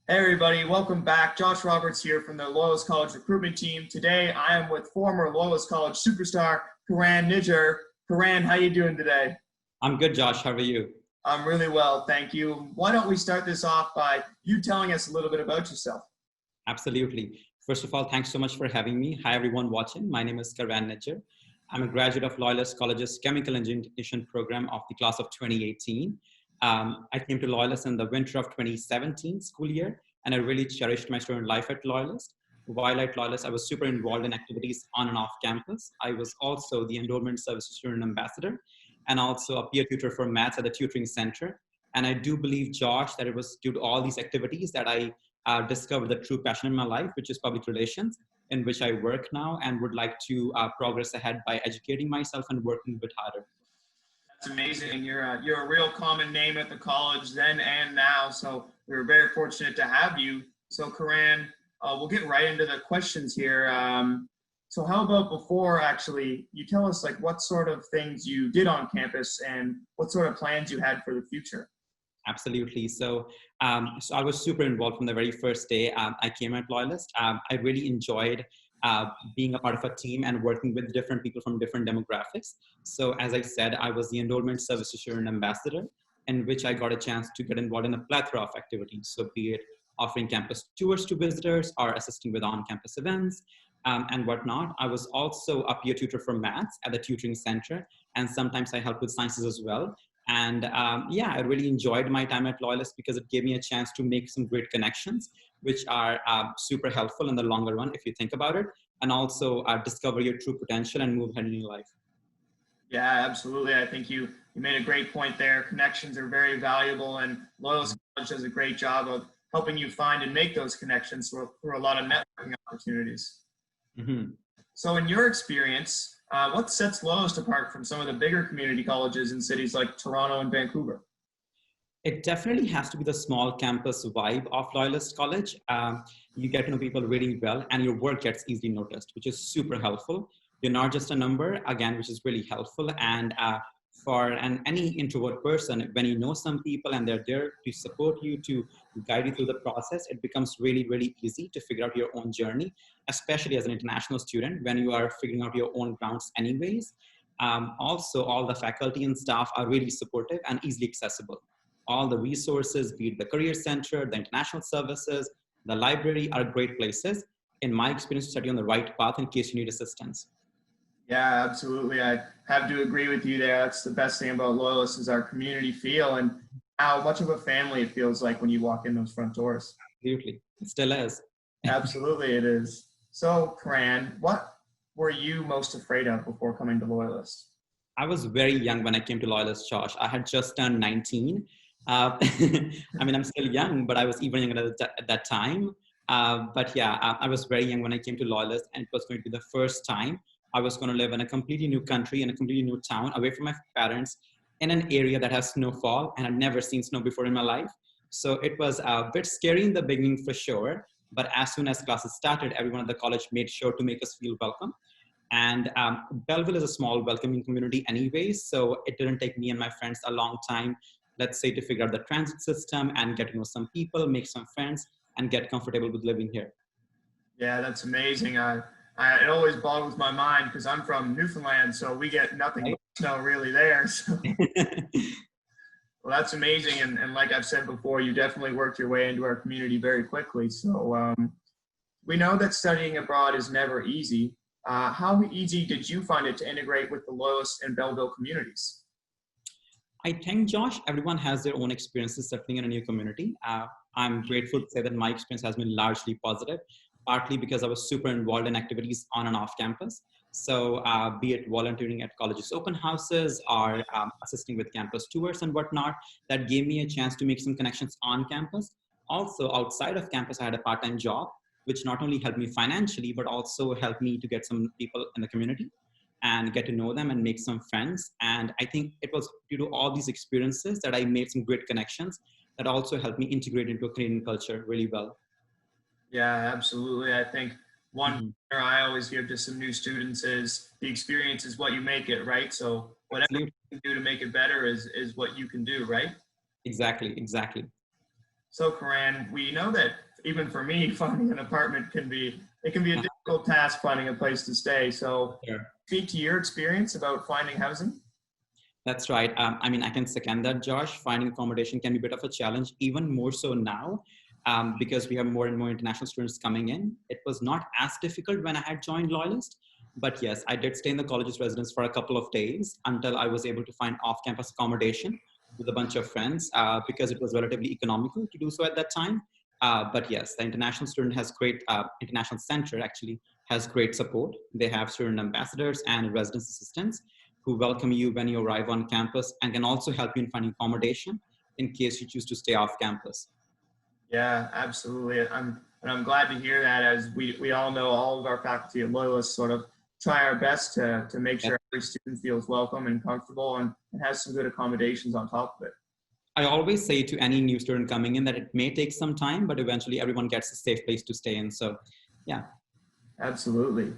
Hey everybody, welcome back. Josh Roberts here from the Loyalist College recruitment team. Today I am with former Loyalist College superstar Karan Nijjar. Karan, how you doing today? I'm good, Josh. How are you? I'm really well, thank you. Why don't we start this off by you telling us a little bit about yourself? Absolutely. First of all, thanks so much for having me. Hi, everyone watching. My name is Karan Nijjar. I'm a graduate of Loyalist College's Chemical Engineering program of the class of 2018. I came to Loyalist in the winter of 2017 school year, and I really cherished my student life at Loyalist. While at Loyalist, I was super involved in activities on and off campus. I was also the enrollment service student ambassador and also a peer tutor for maths at the tutoring center. And I do believe, Josh, that it was due to all these activities that I discovered the true passion in my life, which is public relations, in which I work now and would like to progress ahead by educating myself and working a bit harder. That's amazing. You're a real common name at the college then and now, so we were very fortunate to have you. So Karan, we'll get right into the questions here. So how about before actually, you tell us like what sort of things you did on campus and what sort of plans you had for the future? Absolutely. So I was super involved from the very first day I came at Loyalist. I really enjoyed being a part of a team and working with different people from different demographics. So as I said, I was the enrollment service student ambassador, in which I got a chance to get involved in a plethora of activities. So be it offering campus tours to visitors or assisting with on-campus events and whatnot. I was also a peer tutor for maths at the tutoring center, and sometimes I helped with sciences as well. And yeah, I really enjoyed my time at Loyalist because it gave me a chance to make some great connections, which are super helpful in the longer run if you think about it, and also discover your true potential and move ahead in your life. Yeah, absolutely. I think you made a great point there. Connections are very valuable, and Loyalist College does a great job of helping you find and make those connections through a lot of networking opportunities. Mm-hmm. So in your experience, what sets Loyalist apart from some of the bigger community colleges in cities like Toronto and Vancouver? It definitely has to be the small campus vibe of Loyalist College. You get to know people really well and your work gets easily noticed, which is super helpful. You're not just a number, again, which is really helpful. And for any introvert person, when you know some people and they're there to support you, to guide you through the process, it becomes really, really easy to figure out your own journey, especially as an international student when you are figuring out your own grounds anyways. Also, all the faculty and staff are really supportive and easily accessible. All the resources, be it the career center, the international services, the library, are great places, in my experience, to set you on the right path in case you need assistance. Yeah, absolutely. I have to agree with you there. That's the best thing about Loyalist is our community feel and how much of a family it feels like when you walk in those front doors. Absolutely. It still is. Absolutely, it is. So, Karan, what were you most afraid of before coming to Loyalist? I was very young when I came to Loyalist, Josh. I had just turned 19. I mean, I'm still young, but I was even younger at that time. But yeah, I was very young when I came to Loyalist, and it was going to be the first time I was going to live in a completely new country, in a completely new town, away from my parents, in an area that has snowfall, and I'd never seen snow before in my life. So it was a bit scary in the beginning for sure. But as soon as classes started, everyone at the college made sure to make us feel welcome. And Belleville is a small, welcoming community anyways, so it didn't take me and my friends a long time, let's say, to figure out the transit system and get to know some people, make some friends, and get comfortable with living here. Yeah, that's amazing. It always boggles my mind because I'm from Newfoundland, so we get nothing Right? but snow really there. So, well, that's amazing. And like I've said before, you definitely worked your way into our community very quickly. So we know that studying abroad is never easy. How easy did you find it to integrate with the Loyalist and Belleville communities? I think, Josh, everyone has their own experiences settling in a new community. I'm grateful to say that my experience has been largely positive, partly because I was super involved in activities on and off campus. So be it volunteering at colleges' open houses or assisting with campus tours and whatnot, that gave me a chance to make some connections on campus. Also, outside of campus, I had a part-time job, which not only helped me financially, but also helped me to get some people in the community and get to know them and make some friends. And I think it was due to all these experiences that I made some great connections that also helped me integrate into a Canadian culture really well. Yeah, absolutely. I think one Mhm. thing I always give to some new students is the experience is what you make it, right? So whatever Absolutely. you can do to make it better is what you can do, right? Exactly, exactly. So Karan, we know that even for me, finding an apartment it can be a difficult task finding a place to stay. So Sure. speak to your experience about finding housing. That's right. I mean, I can second that, Josh. Finding accommodation can be a bit of a challenge, even more so now, because we have more and more international students coming in. It was not as difficult when I had joined Loyalist, but yes, I did stay in the college's residence for a couple of days until I was able to find off-campus accommodation with a bunch of friends because it was relatively economical to do so at that time. But yes, the international student has great, international center actually has great support. They have student ambassadors and residence assistants who welcome you when you arrive on campus and can also help you in finding accommodation in case you choose to stay off campus. Yeah, absolutely. I'm glad to hear that, as we all know, all of our faculty at Loyalist sort of try our best to make sure every student feels welcome and comfortable and has some good accommodations on top of it. I always say to any new student coming in that it may take some time, but eventually everyone gets a safe place to stay in. So yeah. Absolutely.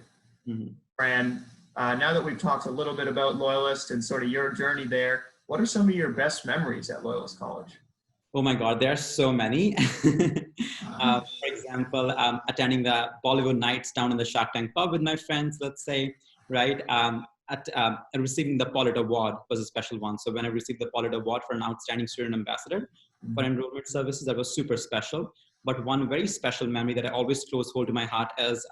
And now that we've talked a little bit about Loyalist and sort of your journey there, what are some of your best memories at Loyalist College? Oh my God, there are so many. For example, attending the Bollywood nights down in the Shark Tank pub with my friends, let's say, right? Receiving the Pollitt Award was a special one. So when I received the Pollitt Award for an outstanding student ambassador for enrollment services, that was super special. But one very special memory that I always close hold to my heart is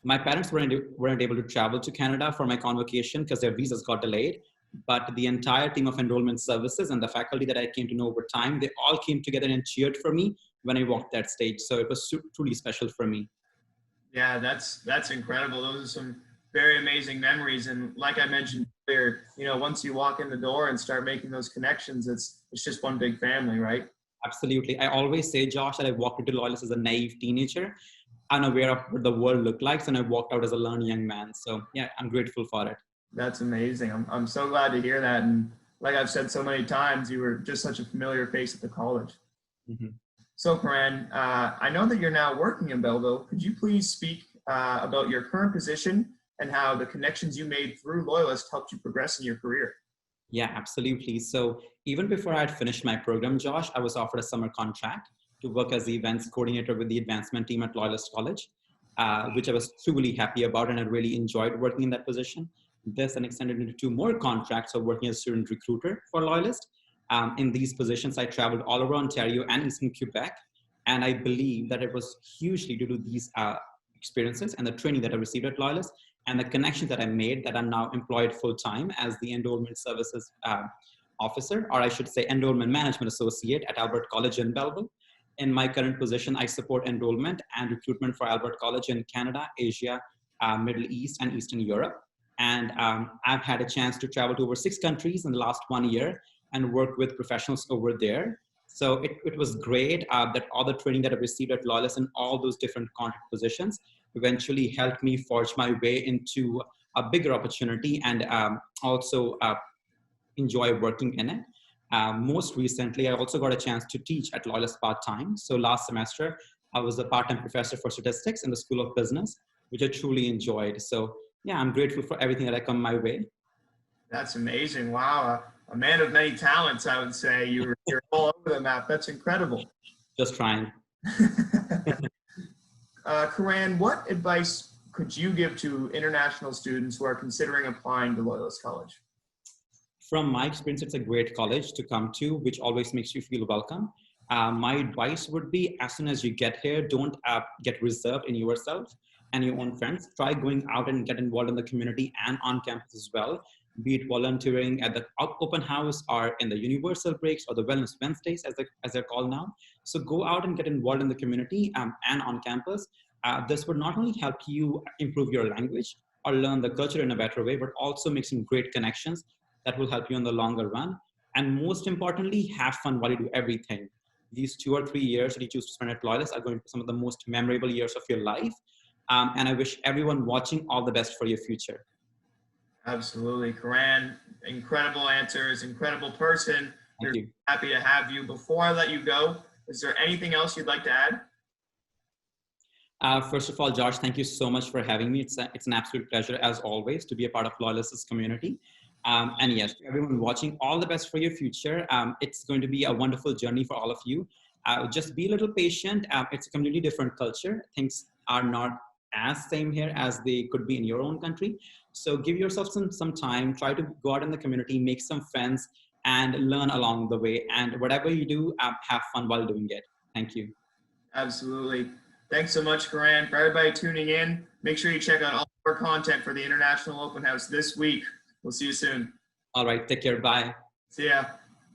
my parents weren't able to travel to Canada for my convocation because their visas got delayed. But the entire team of enrollment services and the faculty that I came to know over time, they all came together and cheered for me when I walked that stage. So it was truly special for me. Yeah, that's incredible. Those are some very amazing memories. And like I mentioned earlier, once you walk in the door and start making those connections, it's just one big family, right? Absolutely. I always say, Josh, that I walked into Loyalist as a naive teenager, unaware of what the world looked like, and I walked out as a learned young man. So yeah, I'm grateful for it. That's amazing. I'm so glad to hear that. And like I've said so many times, you were just such a familiar face at the college. So Karan, I know that you're now working in Belleville. Could you please speak about your current position and how the connections you made through Loyalist helped you progress in your career? Yeah, absolutely. So even before I had finished my program, Josh, I was offered a summer contract to work as the events coordinator with the advancement team at Loyalist College, which I was truly happy about, and I really enjoyed working in that position. This then extended into 2 more contracts of working as a student recruiter for Loyalist. In these positions, I traveled all over Ontario and Eastern Quebec, and I believe that it was hugely due to these experiences and the training that I received at Loyalist and the connections that I made that I'm now employed full-time as the enrollment services officer, or I should say enrollment management associate at Albert College in Belleville. In my current position, I support enrollment and recruitment for Albert College in Canada, Asia, Middle East, and Eastern Europe. And I've had a chance to travel to over 6 countries in the last 1 year and work with professionals over there. So it was great that all the training that I've received at Loyalist in all those different contract positions eventually helped me forge my way into a bigger opportunity and also enjoy working in it. Most recently, I also got a chance to teach at Loyalist part-time. So last semester, I was a part-time professor for statistics in the School of Business, which I truly enjoyed. So yeah, I'm grateful for everything that I come my way. That's amazing. Wow. A man of many talents, I would say. You're all over the map. That's incredible. Just trying. Karan, what advice could you give to international students who are considering applying to Loyalist College? From my experience, it's a great college to come to, which always makes you feel welcome. My advice would be, as soon as you get here, don't get reserved in yourself and your own friends. Try going out and get involved in the community and on campus as well, be it volunteering at the open house or in the universal breaks or the Wellness Wednesdays, as they're called now. So go out and get involved in the community and on campus. This would not only help you improve your language or learn the culture in a better way, but also make some great connections that will help you in the longer run. And most importantly, have fun while you do everything. These 2 or 3 years that you choose to spend at Loyalist are going to be some of the most memorable years of your life. And I wish everyone watching all the best for your future. Absolutely. Karan, incredible answers, incredible person. Thank you. Happy to have you. Before I let you go, is there anything else you'd like to add? First of all, Josh, thank you so much for having me. It's an absolute pleasure, as always, to be a part of Loyalist's community. And yes, to everyone watching, all the best for your future. It's going to be a wonderful journey for all of you. Just be a little patient. It's a completely different culture. Things are not as same here as they could be in your own country. So give yourself some time. Try to go out in the community, make some friends, and learn along the way. And whatever you do, have fun while doing it. Thank you. Absolutely. Thanks so much, Karan. For everybody tuning in, make sure you check out all of our content for the International Open House this week. We'll see you soon. All right, take care. Bye. See ya.